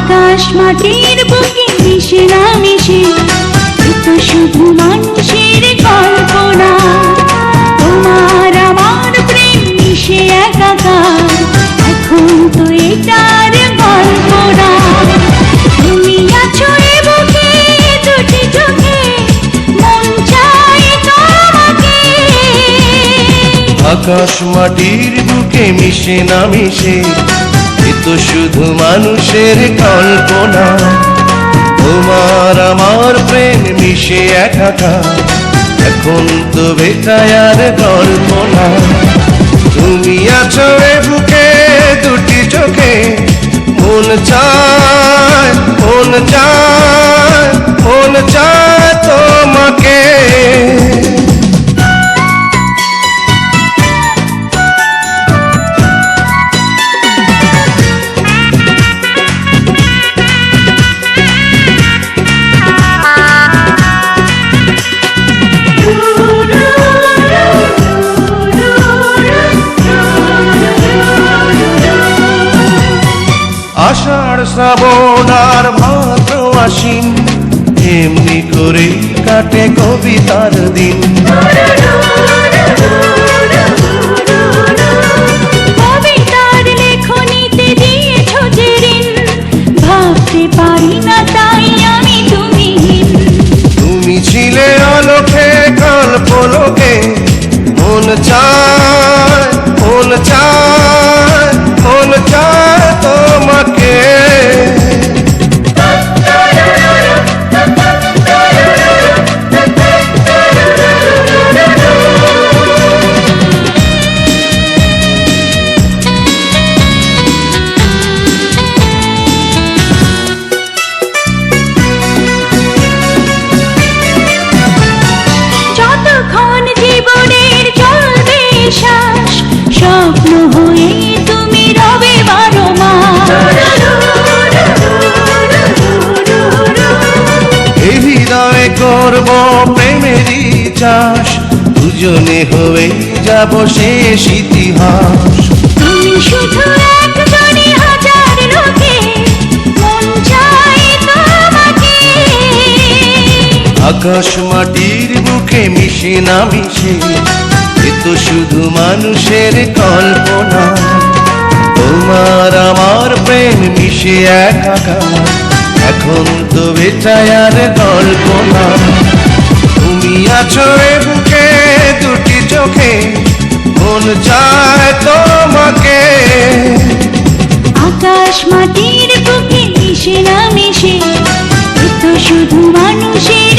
আকাশ মাটির বুকে মিশে না মিশে তো শুধু মানুষের কল্পনা। তোমার আমার প্রেম মিশে একাকার, এখন তো এটার গল্প না। তুমি আছো এ বুকে দুটি চোখে, মন চায় তোমাকে। আকাশ মাটির বুকে মিশে না মিশে এ তো শুধু মানুষের কল্পনা। তোমার আমার প্রেম মিশে একাকার, এখন তো বেটায়ার গল্প না। তুমি আছো এ বুকে দুটি চোখে, মন চায় মন চায় মন চায় তোমাকে। আষাঢ় শ্রাবণ আর ভাদ্র আশ্বিন, এমনি করে কাটে কবিতার দিন। কবিতার লেখনীতে দিয়েছো যে ঋণ, ভাবতে পারি না তাই আমি তুমিহীন। তুমি ছিলে আলোকে কল্পলোকে, মন চায় মন চায় মন চায় তোমাকে। যতক্ষণ জীবনের চলবে শ্বাস, স্বপ্ন হয়ে তুমি রবে 12 মাস। এই হৃদয়ে করব প্রেমেরই চাষ, দুজনে হয়ে যাব শেষ ইতিহাস। তুমি শুধু একজনই হাজার লোকে, মন চায় তোমাকে। আকাশ মাটির বুকে মিশে না মিশে এ তো শুধু মানুষের কল্পনা। তোমার আমার প্রেম মিশে একাকার, এখন তো বেচায়ার গল্প না। তুমি আছো এ বুকে দুটি চোখে, মন চায় তোমাকে। আকাশ মাটির বুকে মিশে না মিশে এ তো শুধু মানুষের